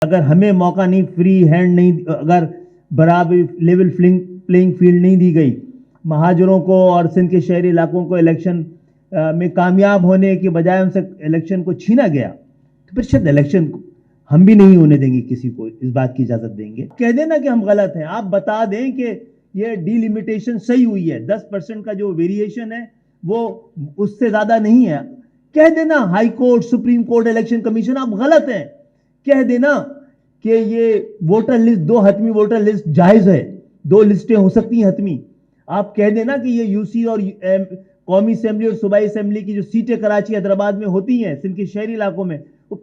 اگر ہمیں موقع نہیں، فری ہینڈ نہیں، اگر برابر لیول پلینگ فیلڈ نہیں دی گئی مہاجروں کو اور سندھ کے شہری علاقوں کو الیکشن میں کامیاب ہونے کے بجائے ان سے الیکشن کو چھینا گیا، تو پھر شاید الیکشن کو ہم بھی نہیں ہونے دیں گے، کسی کو اس بات کی اجازت دیں گے. کہہ دینا کہ ہم غلط ہیں، آپ بتا دیں کہ یہ ڈی لیمیٹیشن صحیح ہوئی ہے، 10% کا جو ویریشن ہے وہ اس سے زیادہ نہیں ہے. کہہ دینا high court, supreme court, election commission آپ غلط ہیں. کہہ دینا کہ یہ ووٹر لسٹ، 2 حتمی ووٹر لسٹ جائز ہے، 2 لسٹیں ہو سکتی ہیں حتمی. آپ کہہ دینا کہ یہ یو سی اور قومی اسمبلی اور صوبائی اسمبلی کی جو سیٹیں کراچی حیدرآباد میں ہوتی ہیں سندھ کے شہری علاقوں میں، وہ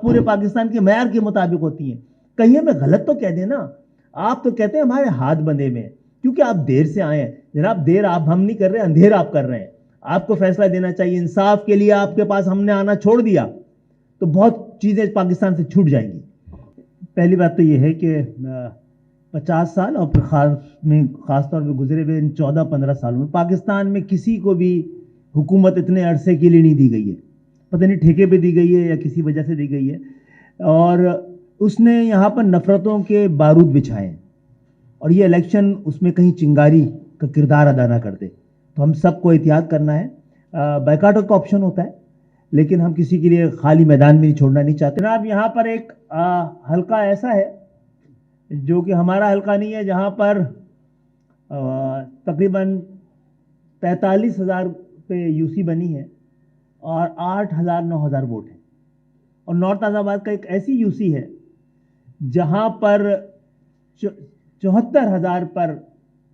پورے پاکستان کے معیار کے مطابق ہوتی ہیں. کہیں ہمیں غلط تو کہہ دینا. آپ تو کہتے ہیں ہمارے ہاتھ بندھے ہوئے ہیں کیونکہ آپ دیر سے آئے ہیں. جناب دیر ہم نہیں کر رہے، اندھیر آپ کر رہے ہیں. آپ کو فیصلہ دینا چاہیے. انصاف کے لیے آپ کے پاس ہم نے آنا چھوڑ دیا تو بہت چیزیں پاکستان سے چھوٹ جائیں گی. پہلی بات تو یہ ہے کہ 50 سال اور خاص طور پہ گزرے ہوئے 14-15 سالوں میں پاکستان میں کسی کو بھی حکومت اتنے عرصے کے لیے نہیں دی گئی ہے. پتہ نہیں ٹھیکے پہ دی گئی ہے یا کسی وجہ سے دی گئی ہے، اور اس نے یہاں پر نفرتوں کے بارود بچھائے ہیں، اور یہ الیکشن اس میں کہیں چنگاری کا کردار ادا نہ کرتے. تو ہم سب کو احتیاط کرنا ہے. بائیکاٹ کا آپشن ہوتا ہے لیکن ہم کسی کے لیے خالی میدان میں چھوڑنا نہیں چاہتے. جناب یہاں پر ایک حلقہ ایسا ہے جو کہ ہمارا حلقہ نہیں ہے، جہاں پر تقریباً 45,000 پہ یو سی بنی ہے اور 8,000-9,000 ووٹ ہیں. اور نارتھ آباد کا ایک ایسی یو سی ہے جہاں پر 74,000 پر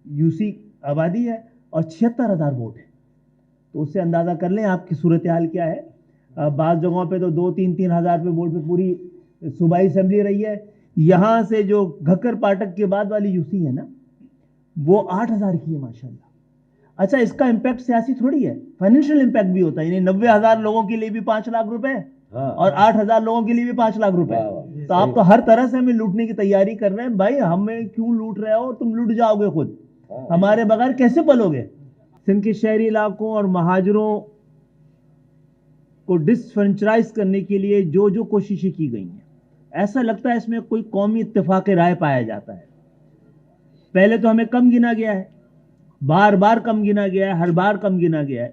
یو سی آبادی ہے اور 76,000 ووٹ ہیں. تو اس سے اندازہ کر لیں آپ کی صورتحال کیا ہے. بعض جگہوں پہ تو 2-3 ہزار پہ ووٹ پہ پوری صوبائی اسمبلی رہی ہے. یہاں سے جو گھکر پاٹک کے بعد والی یو سی ہے نا، وہ 8,000 کی ہے ماشاءاللہ. اچھا اس کا امپیکٹ سیاسی تھوڑی ہے، فائنینشیل امپیکٹ بھی ہوتا ہے. یعنی 90,000 لوگوں کے لیے بھی 5 لاکھ روپے اور 8,000 لوگوں کے لیے بھی 5 لاکھ روپے. تو آپ تو ہر طرح سے ہمیں لوٹنے کی تیاری کر رہے ہیں. بھائی ہمیں کیوں لوٹ رہے ہو؟ تم لوٹ جاؤ گے خود، ہمارے بغیر کیسے پلو گے؟ سندھ کے شہری علاقوں اور مہاجروں کو ڈس فرنچائز کرنے کے لیے جو کوششیں کی گئی ہیں، ایسا لگتا ہے اس میں کوئی قومی اتفاق رائے پایا جاتا ہے. پہلے تو ہمیں کم گنا گیا ہے، بار بار کم گنا گیا ہے، ہر بار کم گنا گیا ہے،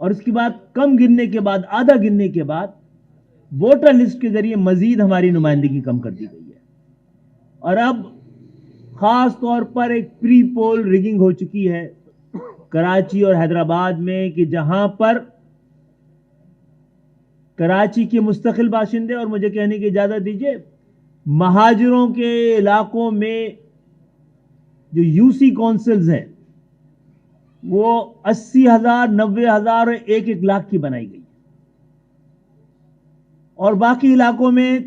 اور اس کے بعد کم گننے کے بعد، آدھا گننے کے بعد ووٹر لسٹ کے ذریعے مزید ہماری نمائندگی کم کر دی گئی ہے. اور اب خاص طور پر ایک پری پول ریگنگ ہو چکی ہے کراچی اور حیدرآباد میں، کہ جہاں پر کراچی کے مستقل باشندے، اور مجھے کہنے کی اجازت دیجیے مہاجروں کے علاقوں میں جو یو سی کونسلز ہیں وہ 80,000، 90,000 اور 1 لاکھ کی بنائی گئی. اور باقی علاقوں میں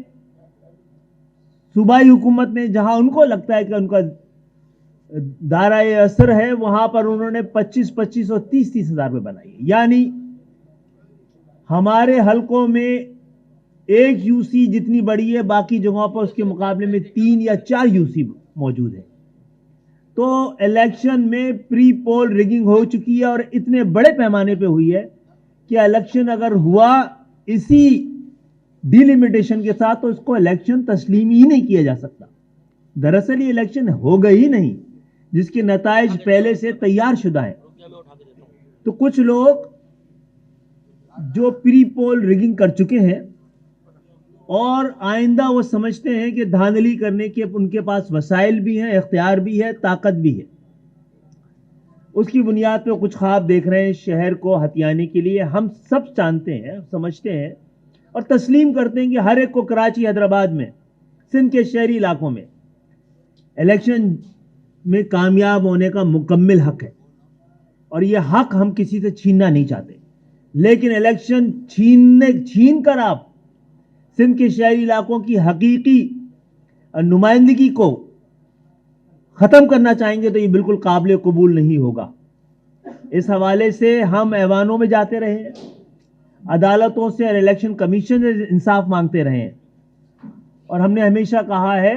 صوبائی حکومت نے جہاں ان کو لگتا ہے کہ ان کا دائرۂ اثر ہے، وہاں پر انہوں نے 25,000 اور 30,000 پہ بنائی ہے. یعنی ہمارے حلقوں میں ایک یو سی جتنی بڑی ہے، باقی جگہوں پر اس کے مقابلے میں 3 یا 4 یو سی موجود ہے. تو الیکشن میں پری پول ریگنگ ہو چکی ہے، اور اتنے بڑے پیمانے پہ ہوئی ہے کہ الیکشن اگر ہوا اسی ڈی لیمیٹیشن کے ساتھ تو اس کو الیکشن تسلیم ہی نہیں کیا جا سکتا. دراصل یہ الیکشن ہوگا ہی نہیں، جس کے نتائج پہلے سے تیار شدہ ہیں. تو کچھ لوگ جو پری پول ریگنگ کر چکے ہیں اور آئندہ وہ سمجھتے ہیں کہ دھاندلی کرنے کے ان کے پاس وسائل بھی ہیں، اختیار بھی ہے، طاقت بھی ہے، اس کی بنیاد پہ کچھ خواب دیکھ رہے ہیں شہر کو ہتھیانے کے لیے. ہم سب جانتے ہیں، سمجھتے ہیں اور تسلیم کرتے ہیں کہ ہر ایک کو کراچی، حیدرآباد میں، سندھ کے شہری علاقوں میں الیکشن میں کامیاب ہونے کا مکمل حق ہے، اور یہ حق ہم کسی سے چھیننا نہیں چاہتے. لیکن الیکشن چھین کر آپ سندھ کے شہری علاقوں کی حقیقی نمائندگی کو ختم کرنا چاہیں گے تو یہ بالکل قابل قبول نہیں ہوگا. اس حوالے سے ہم ایوانوں میں جاتے رہے ہیں، عدالتوں سے اور الیکشن کمیشن سے انصاف مانگتے رہے ہیں، اور ہم نے ہمیشہ کہا ہے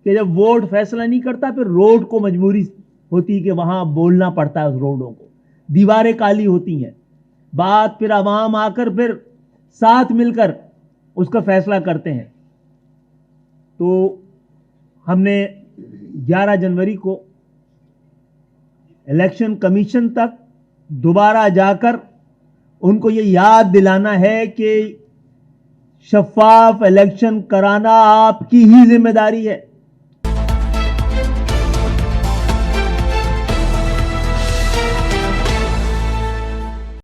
کہ جب ووٹ فیصلہ نہیں کرتا پھر روڈ کو مجبوری ہوتی کہ وہاں بولنا پڑتا ہے. اس روڈوں کو دیواریں کالی ہوتی ہیں، بات پھر عوام آ کر پھر ساتھ مل کر اس کا فیصلہ کرتے ہیں. تو ہم نے 11 جنوری کو الیکشن کمیشن تک دوبارہ جا کر ان کو یہ یاد دلانا ہے کہ شفاف الیکشن کرانا آپ کی ہی ذمہ داری ہے.